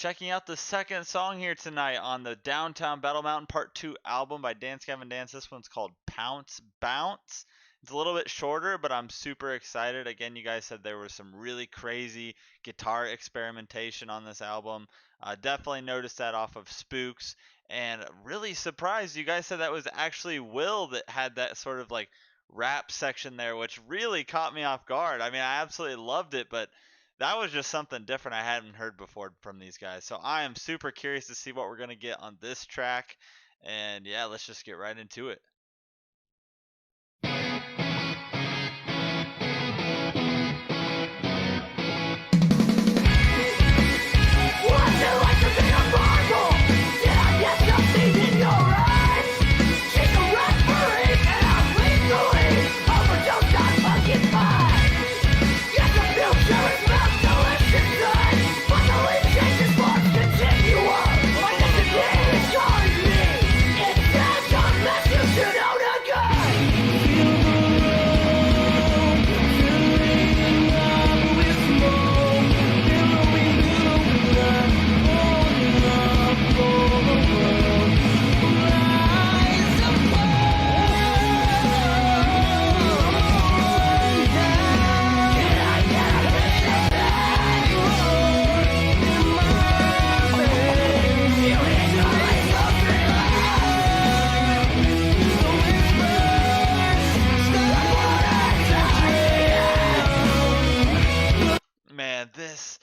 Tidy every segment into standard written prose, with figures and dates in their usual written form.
checking out the second song here tonight on the Downtown Battle Mountain Part 2 album by Dance Gavin Dance. This one's called Pounce Bounce. It's a little bit shorter, but I'm super excited. Again, you guys said there was some really crazy guitar experimentation on this album. Definitely noticed that off of Spooks, and really surprised you guys said that was actually Will that had that sort of like rap section there, which really caught me off guard. I mean, I absolutely loved it, but that was just something different I hadn't heard before from these guys. So I am super curious to see what we're going to get on this track. And yeah, let's just get right into it. Man, this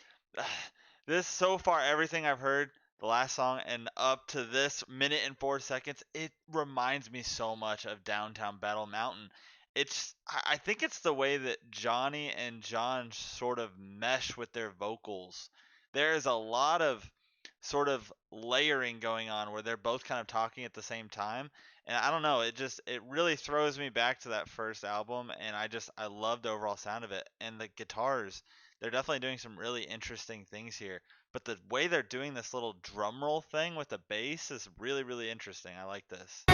so far, everything I've heard, the last song and up to this minute and 4 seconds, it reminds me so much of Downtown Battle Mountain. I think it's the way that Johnny and John sort of mesh with their vocals. There is a lot of sort of layering going on where they're both kind of talking at the same time. And I don't know, it really throws me back to that first album, and I love the overall sound of it. And the guitars, they're definitely doing some really interesting things here. But the way they're doing this little drum roll thing with the bass is really, really interesting. I like this.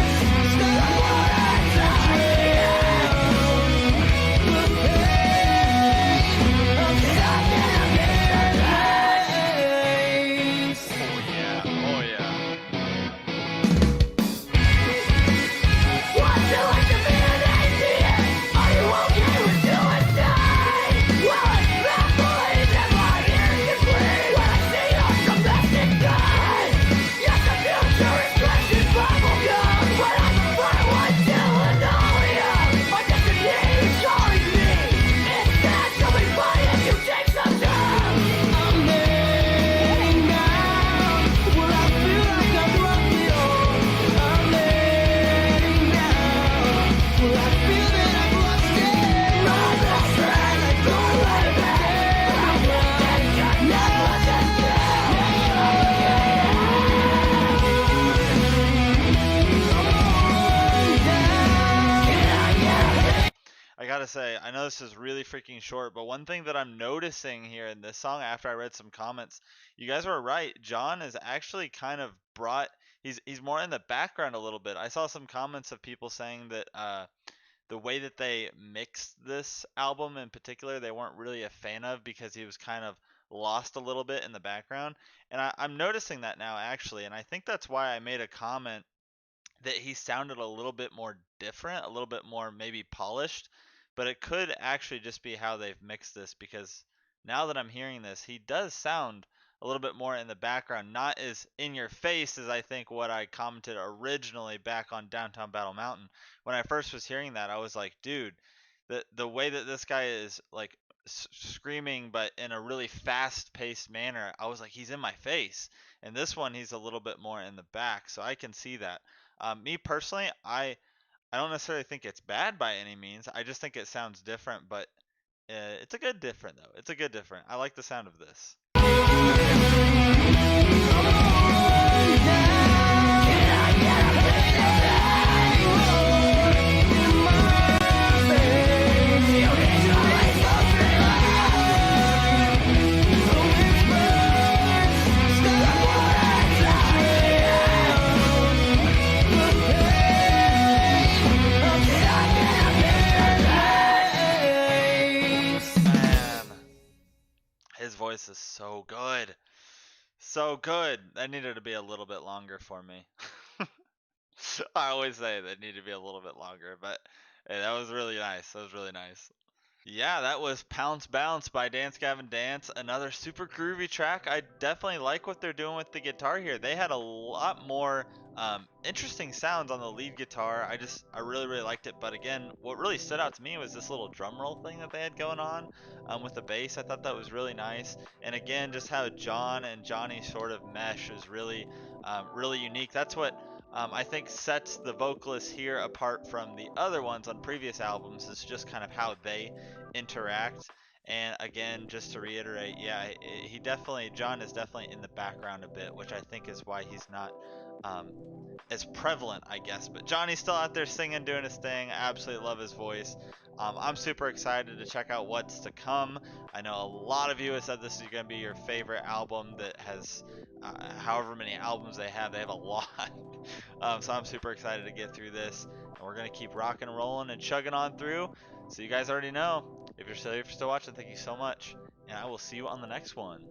Gotta say, I know this is really freaking short, but one thing that I'm noticing here in this song after I read some comments, you guys were right. John is actually kind of he's more in the background a little bit. I saw some comments of people saying that the way that they mixed this album in particular, they weren't really a fan of because he was kind of lost a little bit in the background. And I'm noticing that now actually, and I think that's why I made a comment that he sounded a little bit more different, a little bit more maybe polished. But it could actually just be how they've mixed this, because now that I'm hearing this, he does sound a little bit more in the background, not as in your face as I think what I commented originally back on Downtown Battle Mountain. When I first was hearing that, I was like, dude, the way that this guy is like screaming but in a really fast-paced manner, I was like, he's in my face. And this one, he's a little bit more in the back, so I can see that. Me personally, I don't necessarily think it's bad by any means. I just think it sounds different, but it's a good different though. It's a good different. I like the sound of this. His voice is so good. So good. That needed to be a little bit longer for me. I always say that needed to be a little bit longer, but hey, that was really nice. That was really nice. Yeah, that was Pounce Bounce by Dance Gavin Dance. Another super groovy track. I definitely like what they're doing with the guitar here. They had a lot more interesting sounds on the lead guitar. I really, really liked it. But again, what really stood out to me was this little drum roll thing that they had going on with the bass. I thought that was really nice. And again, just how John and Johnny sort of mesh is really, really unique. That's what I think sets the vocalists here apart from the other ones on previous albums is just kind of how they interact. And again, just to reiterate, yeah, he definitely John is definitely in the background a bit, which I think is why he's not um, as prevalent, I guess. But Johnny's still out there singing, doing his thing. I absolutely love his voice. I'm super excited to check out what's to come. I know a lot of you have said this is going to be your favorite album that has however many albums they have. They have a lot. So I'm super excited to get through this. And we're going to keep rocking and rolling and chugging on through. So you guys already know. If you're still watching, thank you so much. And I will see you on the next one.